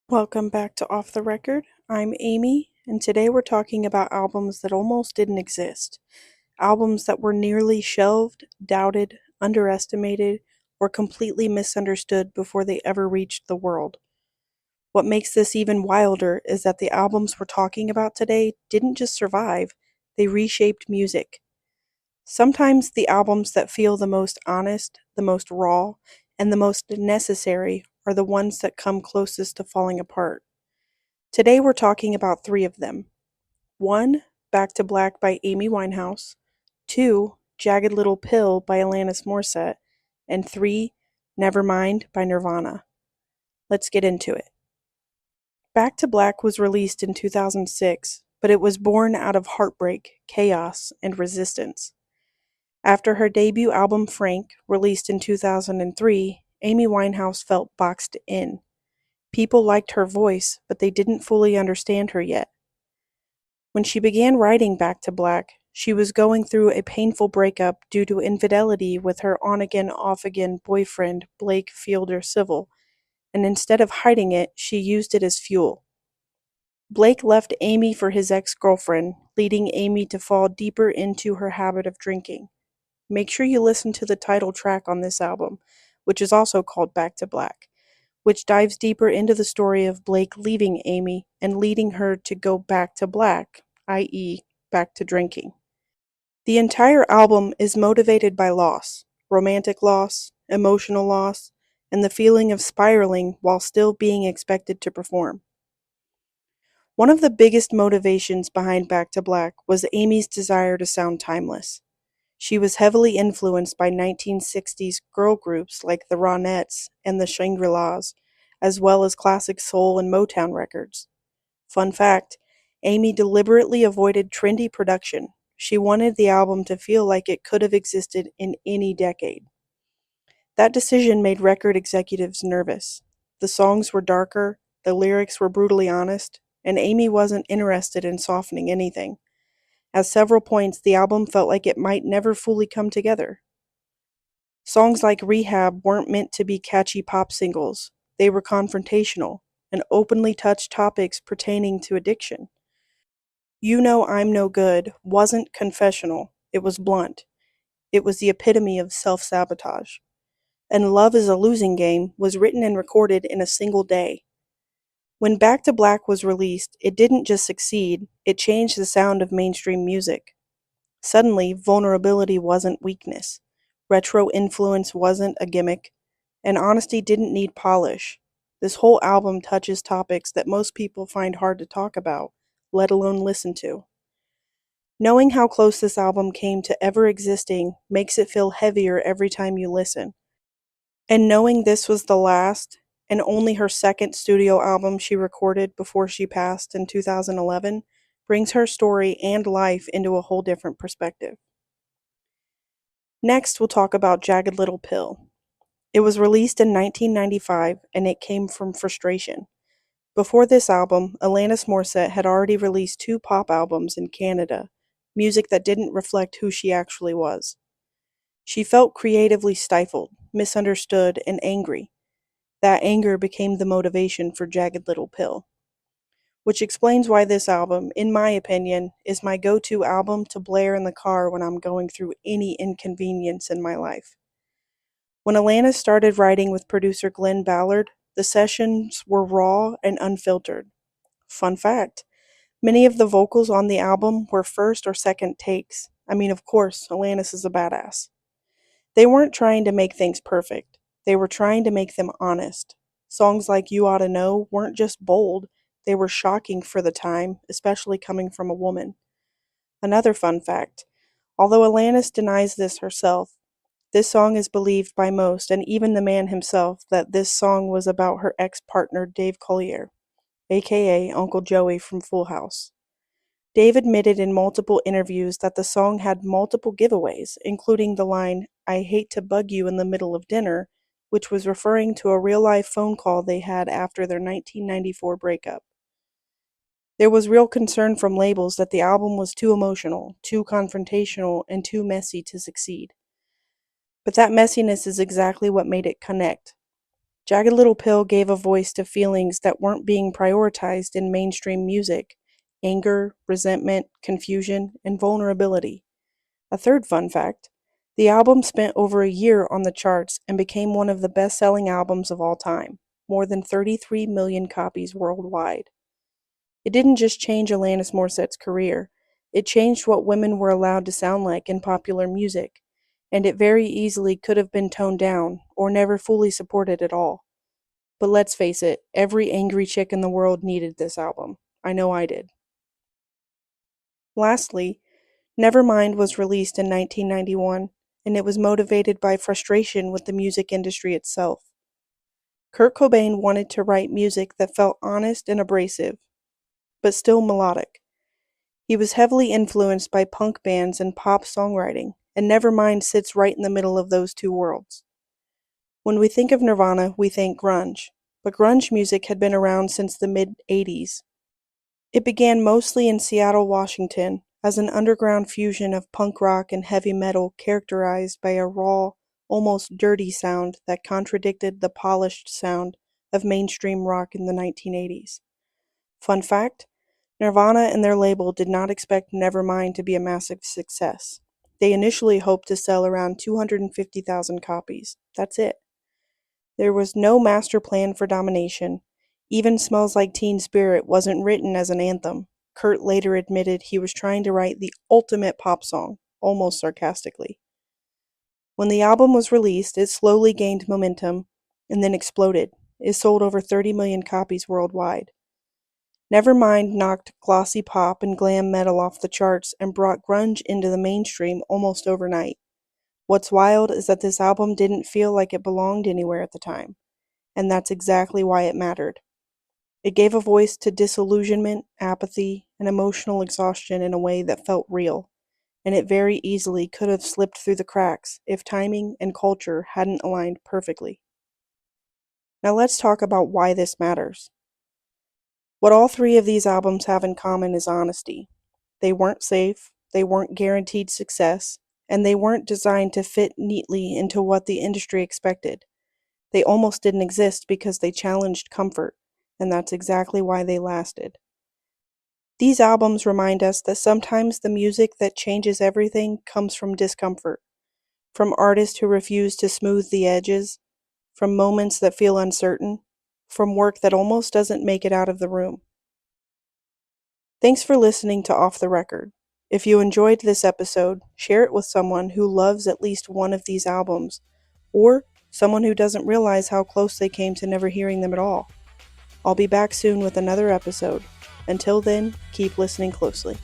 Welcome back to Off the Record. I'm Amy, and today we're talking about albums that almost didn't exist. Albums that were nearly shelved, doubted, underestimated, or completely misunderstood before they ever reached the world. What makes this even wilder is that the albums we're talking about today didn't just survive, they reshaped music. Sometimes the albums that feel the most honest, the most raw, and the most necessary are the ones that come closest to falling apart. Today we're talking about three of them. One, Back to Black by Amy Winehouse. Two, Jagged Little Pill by Alanis Morissette. And three, Nevermind by Nirvana. Let's get into it. Back to Black was released in 2006, but it was born out of heartbreak, chaos, and resistance. After her debut album Frank, released in 2003, Amy Winehouse felt boxed in. People liked her voice, but they didn't fully understand her yet. When she began writing Back to Black, she was going through a painful breakup due to infidelity with her on-again, off-again boyfriend, Blake Fielder Civil, and instead of hiding it, she used it as fuel. Blake left Amy for his ex-girlfriend, leading Amy to fall deeper into her habit of drinking. Make sure you listen to the title track on this album, which is also called Back to Black, which dives deeper into the story of Blake leaving Amy and leading her to go back to black, i.e., back to drinking. The entire album is motivated by loss, romantic loss, emotional loss, and the feeling of spiraling while still being expected to perform. One of the biggest motivations behind Back to Black was Amy's desire to sound timeless. She was heavily influenced by 1960s girl groups like the Ronettes and the Shangri-Las, as well as classic soul and Motown records. Fun fact, Amy deliberately avoided trendy production. She wanted the album to feel like it could have existed in any decade. That decision made record executives nervous. The songs were darker, the lyrics were brutally honest, and Amy wasn't interested in softening anything. At several points, the album felt like it might never fully come together. Songs like Rehab weren't meant to be catchy pop singles. They were confrontational and openly touched topics pertaining to addiction. You Know I'm No Good wasn't confessional, it was blunt. It was the epitome of self-sabotage. And Love is a Losing Game was written and recorded in a single day. When Back to Black was released, it didn't just succeed, it changed the sound of mainstream music. Suddenly, vulnerability wasn't weakness, retro influence wasn't a gimmick, and honesty didn't need polish. This whole album touches topics that most people find hard to talk about, let alone listen to. Knowing how close this album came to ever existing makes it feel heavier every time you listen. And knowing this was the last, and only her second studio album she recorded before she passed in 2011, brings her story and life into a whole different perspective. Next, we'll talk about Jagged Little Pill. It was released in 1995, and it came from frustration. Before this album, Alanis Morissette had already released two pop albums in Canada, music that didn't reflect who she actually was. She felt creatively stifled, misunderstood, and angry. That anger became the motivation for Jagged Little Pill, which explains why this album, in my opinion, is my go-to album to blare in the car when I'm going through any inconvenience in my life. When Alanis started writing with producer Glenn Ballard, the sessions were raw and unfiltered. Fun fact, many of the vocals on the album were first or second takes. I mean, of course, Alanis is a badass. They weren't trying to make things perfect. They were trying to make them honest. Songs like You Oughta Know weren't just bold, they were shocking for the time, especially coming from a woman. Another fun fact, although Alanis denies this herself, this song is believed by most, and even the man himself, that this song was about her ex-partner Dave Collier, aka Uncle Joey from Full House. Dave admitted in multiple interviews that the song had multiple giveaways, including the line, "I hate to bug you in the middle of dinner," which was referring to a real-life phone call they had after their 1994 breakup. There was real concern from labels that the album was too emotional, too confrontational, and too messy to succeed. But that messiness is exactly what made it connect. Jagged Little Pill gave a voice to feelings that weren't being prioritized in mainstream music: anger, resentment, confusion, and vulnerability. A third fun fact: the album spent over a year on the charts and became one of the best-selling albums of all time, more than 33 million copies worldwide. It didn't just change Alanis Morissette's career, it changed what women were allowed to sound like in popular music, and it very easily could have been toned down or never fully supported at all. But let's face it, every angry chick in the world needed this album. I know I did. Lastly, Nevermind was released in 1991, and it was motivated by frustration with the music industry itself. Kurt Cobain wanted to write music that felt honest and abrasive, but still melodic. He was heavily influenced by punk bands and pop songwriting, and Nevermind sits right in the middle of those two worlds. When we think of Nirvana, we think grunge, but grunge music had been around since the mid-80s. It began mostly in Seattle, Washington, as an underground fusion of punk rock and heavy metal characterized by a raw, almost dirty sound that contradicted the polished sound of mainstream rock in the 1980s. Fun fact: Nirvana and their label did not expect Nevermind to be a massive success. They initially hoped to sell around 250,000 copies. That's it. There was no master plan for domination. Even Smells Like Teen Spirit wasn't written as an anthem. Kurt later admitted he was trying to write the ultimate pop song, almost sarcastically. When the album was released, it slowly gained momentum and then exploded. It sold over 30 million copies worldwide. Nevermind knocked glossy pop and glam metal off the charts and brought grunge into the mainstream almost overnight. What's wild is that this album didn't feel like it belonged anywhere at the time, and that's exactly why it mattered. It gave a voice to disillusionment, apathy, and emotional exhaustion in a way that felt real, and it very easily could have slipped through the cracks if timing and culture hadn't aligned perfectly. Now let's talk about why this matters. What all three of these albums have in common is honesty. They weren't safe, they weren't guaranteed success, and they weren't designed to fit neatly into what the industry expected. They almost didn't exist because they challenged comfort, and that's exactly why they lasted. These albums remind us that sometimes the music that changes everything comes from discomfort, from artists who refuse to smooth the edges, from moments that feel uncertain, from work that almost doesn't make it out of the room. Thanks for listening to Off the Record. If you enjoyed this episode, share it with someone who loves at least one of these albums, or someone who doesn't realize how close they came to never hearing them at all. I'll be back soon with another episode. Until then, keep listening closely.